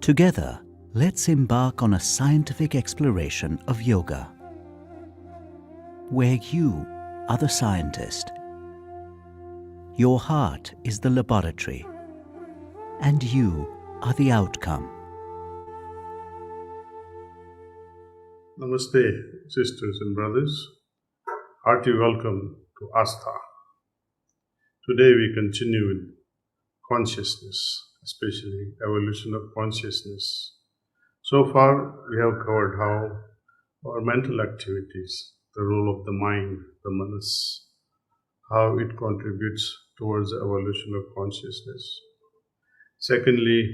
Together, let's embark on a scientific exploration of yoga, where you are the scientist, your heart is the laboratory, and you are the outcome. Namaste, sisters and brothers. Hearty welcome to Astha. Today we continue with consciousness, especially evolution of consciousness. So far we have covered how our mental activities, the role of the mind, the manas, how it contributes towards the evolution of consciousness. Secondly,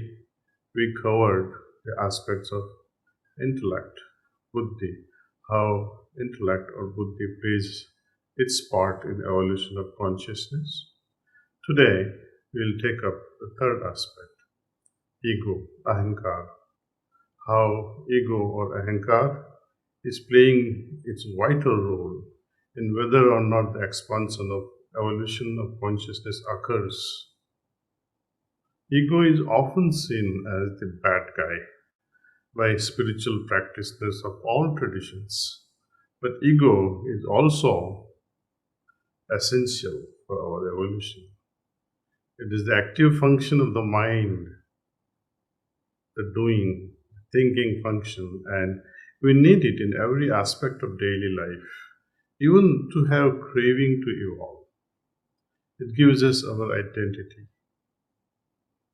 we covered the aspects of intellect, buddhi, how intellect or buddhi plays its part in evolution of consciousness. Today, we'll take up the third aspect, ego, ahankar, how ego or ahankar is playing its vital role in whether or not the expansion of evolution of consciousness occurs. Ego is often seen as the bad guy by spiritual practitioners of all traditions, but ego is also essential for our evolution. It is the active function of the mind, the doing, thinking function, and we need it in every aspect of daily life, even to have craving to evolve. It gives us our identity.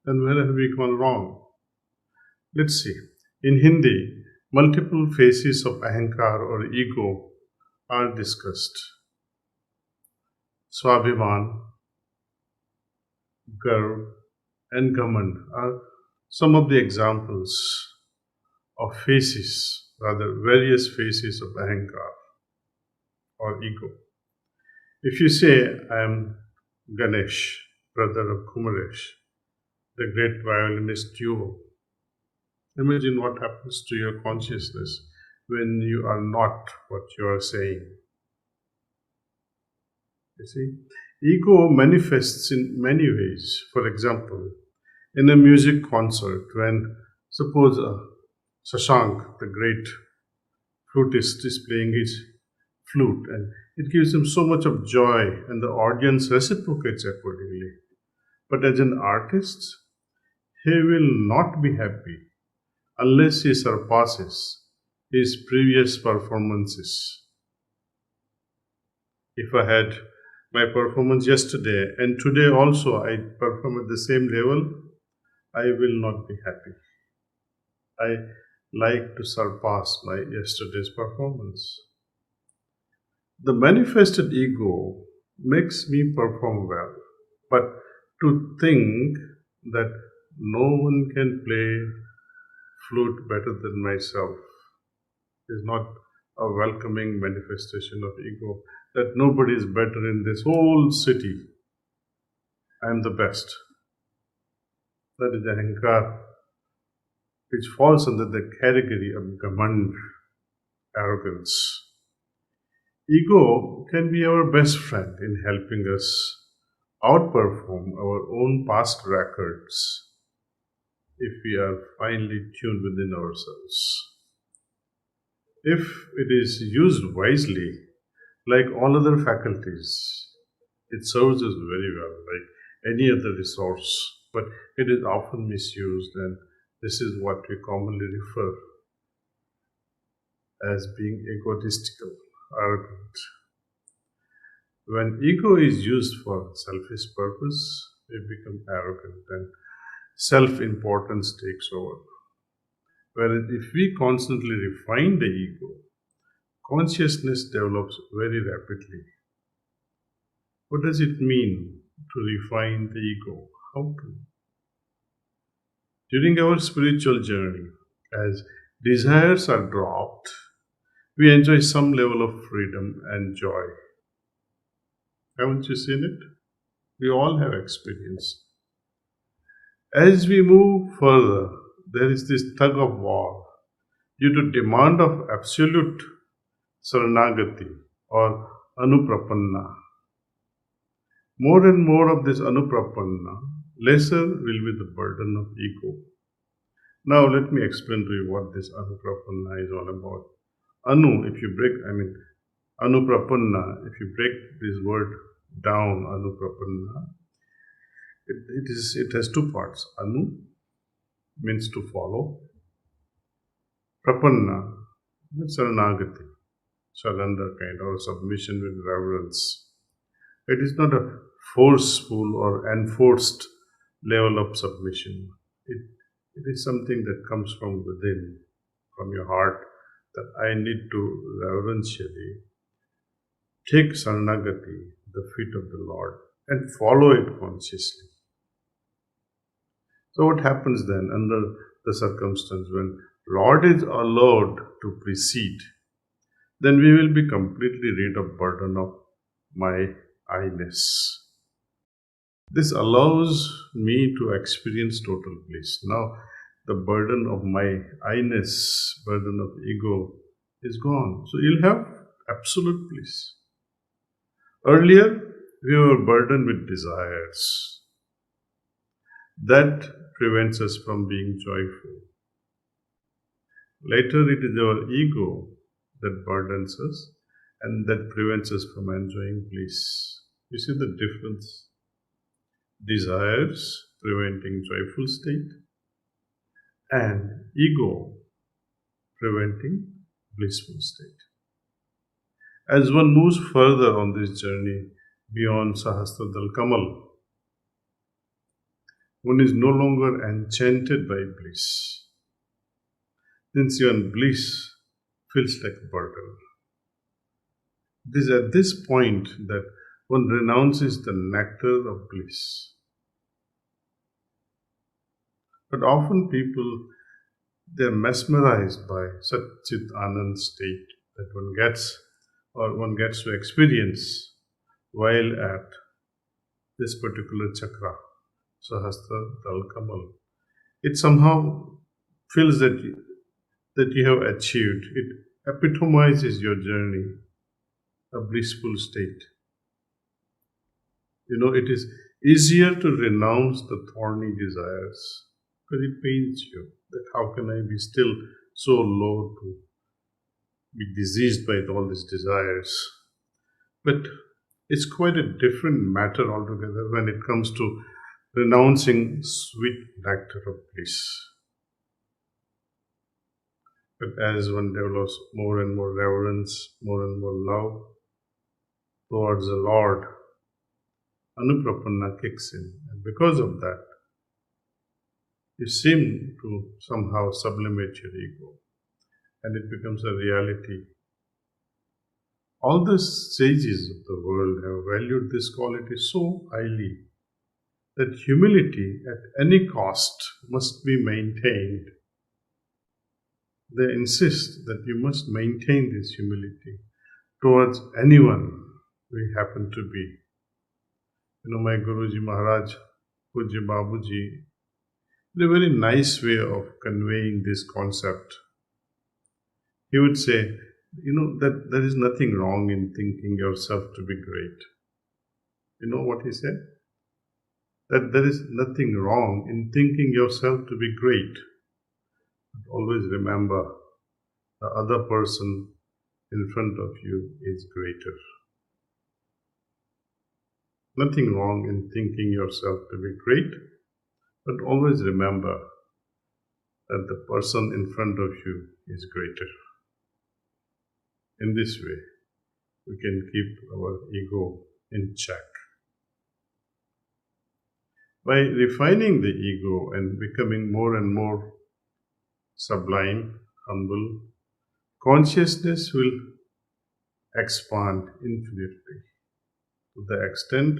Then where have we gone wrong? Let's see. In Hindi, multiple phases of ahankar or ego are discussed. Swabhiman, Garv, and Ghamand are some of the examples of phases, rather various phases of ahankar or ego. If you say, I am Ganesh, brother of Kumaresh, the great violinist duo, imagine what happens to your consciousness when you are not what you are saying. You see, ego manifests in many ways. For example, in a music concert, when suppose Shashank, the great flutist, is playing his flute, and it gives him so much of joy, and the audience reciprocates accordingly. But as an artist, he will not be happy unless he surpasses his previous performances. If I had my performance yesterday and today also I perform at the same level, I will not be happy. I like to surpass my yesterday's performance. The manifested ego makes me perform well, but to think that no one can play flute better than myself is not a welcoming manifestation of ego, that nobody is better in this whole city. I am the best. That is ahankar, which falls under the category of Ghamand, arrogance. Ego can be our best friend in helping us outperform our own past records if we are finely tuned within ourselves. If it is used wisely, like all other faculties, it serves us very well, like any other resource, but it is often misused, and this is what we commonly refer as being egotistical, arrogant. When ego is used for selfish purpose, we become arrogant and self-importance takes over. Whereas if we constantly refine the ego, consciousness develops very rapidly. What does it mean to refine the ego? How to? During our spiritual journey, as desires are dropped, we enjoy some level of freedom and joy. Haven't you seen it? We all have experienced. As we move further, there is this tug of war due to demand of absolute saranagati or anuprapanna. More and more of this anuprapanna, lesser will be the burden of ego. Now let me explain to you what this anuprapanna is all about. Anu, if you break, anuprapanna, if you break this word down, anuprapanna, it has two parts. Anu means to follow. Prapanna means saranagati, surrender kind or submission with reverence. It is not a forceful or enforced level of submission. It is something that comes from within, from your heart, that I need to reverentially take saranagati, the feet of the Lord, and follow it consciously. So what happens then under the circumstance when Lord is allowed to precede, then we will be completely rid of burden of my I-ness. This allows me to experience total bliss. Now, the burden of my I-ness, burden of ego is gone. So you'll have absolute bliss. Earlier, we were burdened with desires. That prevents us from being joyful. Later, it is our ego that burdens us and that prevents us from enjoying bliss. You see the difference? Desires preventing joyful state and ego preventing blissful state. As one moves further on this journey beyond Sahasradal Kamal, one is no longer enchanted by bliss. Since even bliss feels like a burden. It is at this point that one renounces the nectar of bliss. But often people, they are mesmerized by such Chit Anand state that one gets to experience while at this particular chakra, Sahasra Dal Kamal. It somehow feels that you have achieved. It epitomizes your journey, a blissful state. It is easier to renounce the thorny desires because it pains you. That how can I be still so low to be diseased by all these desires? But it's quite a different matter altogether when it comes to renouncing sweet nectar of bliss. But as one develops more and more reverence, more and more love towards the Lord, anuprapanna kicks in. And because of that, you seem to somehow sublimate your ego and it becomes a reality. All the sages of the world have valued this quality so highly that humility at any cost must be maintained. They insist that you must maintain this humility towards anyone we happen to be. My Guruji Maharaj, Pujya Babuji, a very nice way of conveying this concept. He would say, that there is nothing wrong in thinking yourself to be great. You know what he said? That there is nothing wrong in thinking yourself to be great. But always remember, the other person in front of you is greater. Nothing wrong in thinking yourself to be great, but always remember that the person in front of you is greater. In this way, we can keep our ego in check. By refining the ego and becoming more and more sublime, humble, consciousness will expand infinitely. To the extent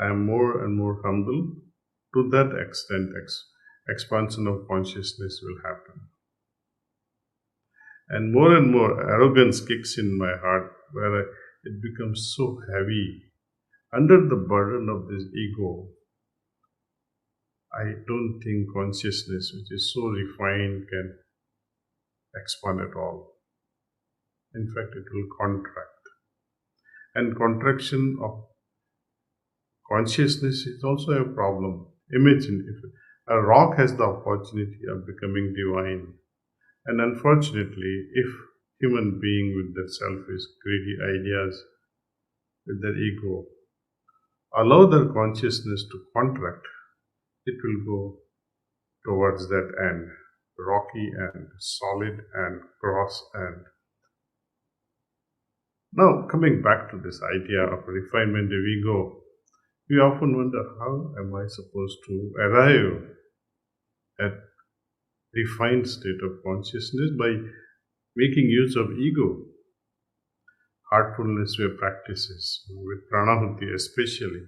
I am more and more humble, to that extent expansion of consciousness will happen. And more arrogance kicks in my heart, where it becomes so heavy. Under the burden of this ego, I don't think consciousness, which is so refined, can expand at all. In fact, it will contract. And contraction of consciousness is also a problem. Imagine if A rock has the opportunity of becoming divine. And unfortunately, if human being with their selfish, greedy ideas, with their ego, allow their consciousness to contract, it will go towards that end, rocky and solid and cross and. Now, coming back to this idea of refinement of ego, we often wonder, how am I supposed to arrive at refined state of consciousness? By making use of ego. Heartfulness were practices, with pranahuti especially,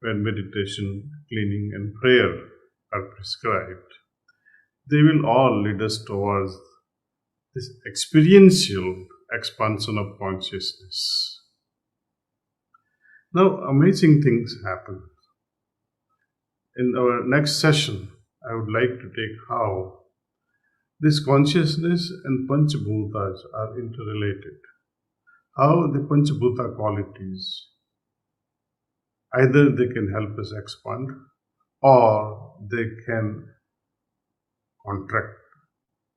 when meditation, cleaning and prayer are prescribed. They will all lead us towards this experiential expansion of consciousness. Now, amazing things happen. In our next session, I would like to take how this consciousness and Panchabhutas are interrelated. How the Panchabhuta qualities, either they can help us expand or they can contract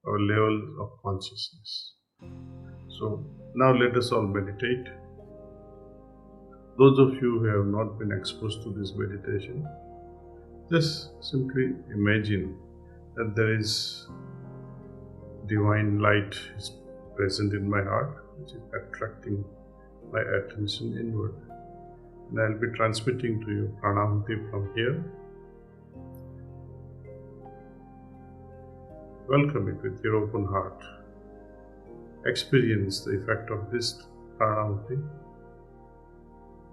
our levels of consciousness. So now let us all meditate. Those of you who have not been exposed to this meditation, just simply imagine that there is divine light is present in my heart, which is attracting my attention inward. And I'll be transmitting to you pranahuti from here. Welcome it with your open heart. Experience the effect of this pranahuti.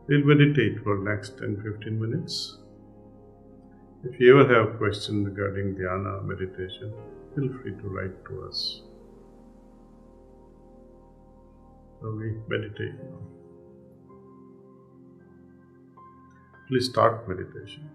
We'll meditate for next 10-15 minutes. If you ever have questions regarding dhyana meditation, feel free to write to us. So we meditate now. Please start meditation.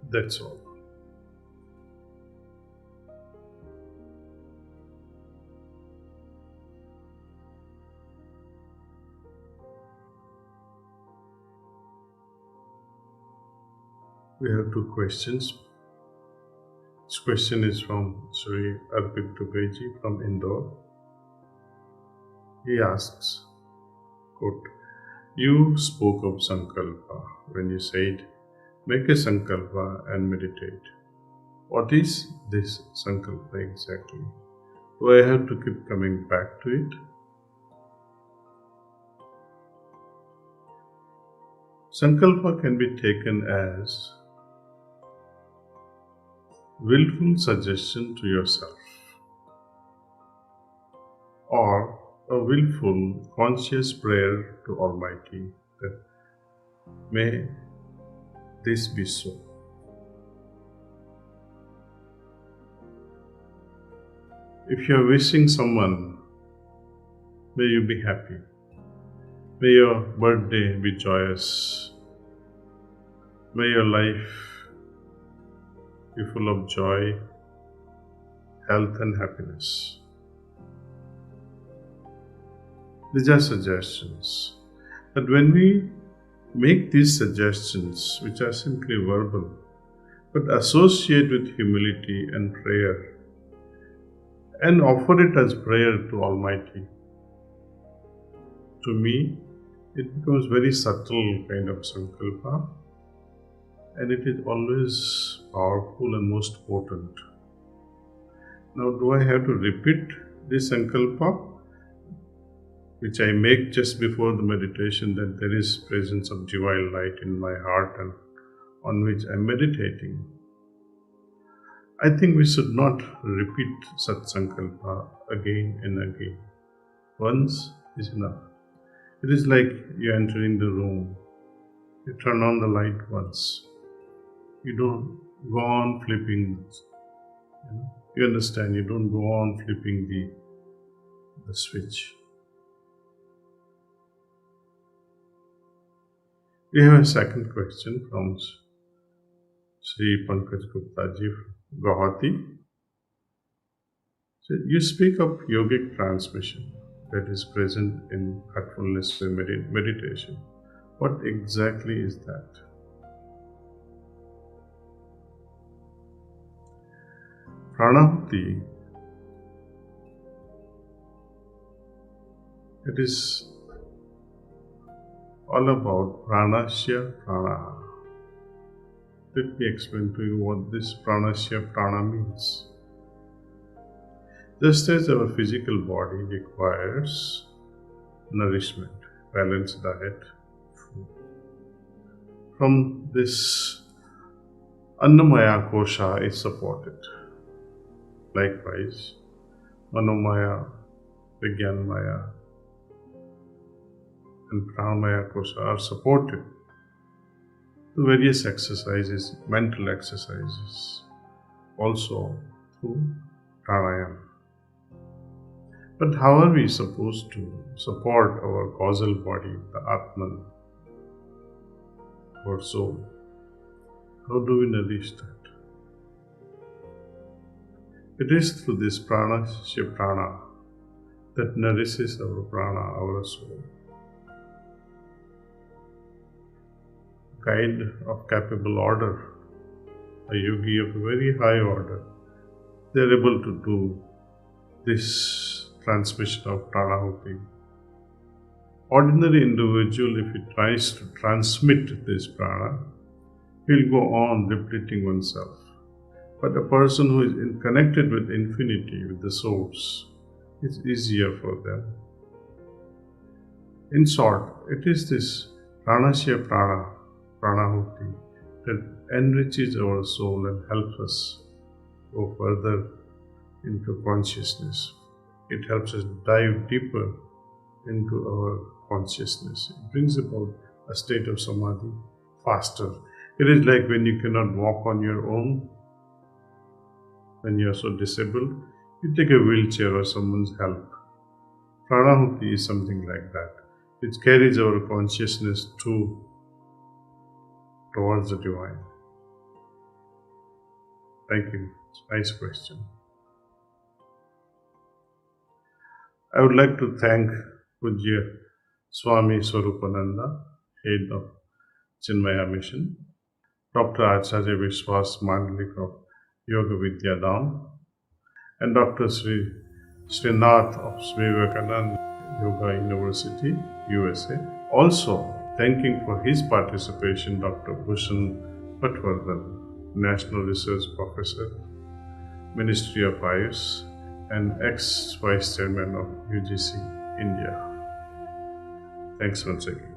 That's all. We have two questions. This question is from Shri from Indore. He asks, quote, "You spoke of sankalpa when you said, make a sankalpa and meditate. What is this sankalpa exactly? Do I have to keep coming back to it?" Sankalpa can be taken as willful suggestion to yourself, or a willful conscious prayer to Almighty that may this be so. If you are wishing someone, may you be happy, may your birthday be joyous, may your life be full of joy, health and happiness. These are suggestions. But when we make these suggestions, which are simply verbal, but associate with humility and prayer, and offer it as prayer to Almighty, to me, it becomes very subtle kind of sankalpa, and it is always powerful and most potent. Now, do I have to repeat this sankalpa, which I make just before the meditation, that there is presence of divine light in my heart and on which I am meditating? I think we should not repeat such sankalpa again and again. Once is enough. It is like you entering the room. You turn on the light once. You don't go on flipping. You understand? You don't go on flipping the switch. We have a second question from Shri Daaji, Guwahati. So you speak of yogic transmission that is present in heartfulness meditation. What exactly is that? Pranahuti, it is all about pranasya prana. Let me explain to you what this pranasya prana means. Just as our physical body requires nourishment, balanced diet, food, from this Annamaya kosha is supported. Likewise, Manomaya, Vijnanmaya, and Pranamaya kosha are supported through various exercises, mental exercises, also through pranayama. But how are we supposed to support our causal body, the Atman, our soul? How do we nourish that? It is through this pranasya prana that nourishes our prana, our soul. Guide of capable order, a yogi of a very high order, they are able to do this transmission of pranahuti. Ordinary individual, if he tries to transmit this prana, he will go on repeating oneself. But a person who is connected with infinity, with the source, it's easier for them. In short, it is this pranasya prana, pranahuti, that enriches our soul and helps us go further into consciousness. It helps us dive deeper into our consciousness. It brings about a state of samadhi faster. It is like when you cannot walk on your own, when you are so disabled, you take a wheelchair or someone's help. Pranahuti is something like that, which carries our consciousness towards the divine. Thank you. Nice question. I would like to thank Pujya Swami Swarupananda, head of Chandra Mission, Dr. Acharya Vishwas Mandalik of Yoga Vidya Dham, and Dr. Srinath of SVYASA Yoga University, USA. Also, thanking for his participation Dr. Bhushan Patwardhan, National Research Professor, Ministry of AYUSH, and ex-Vice Chairman of UGC, India. Thanks once again.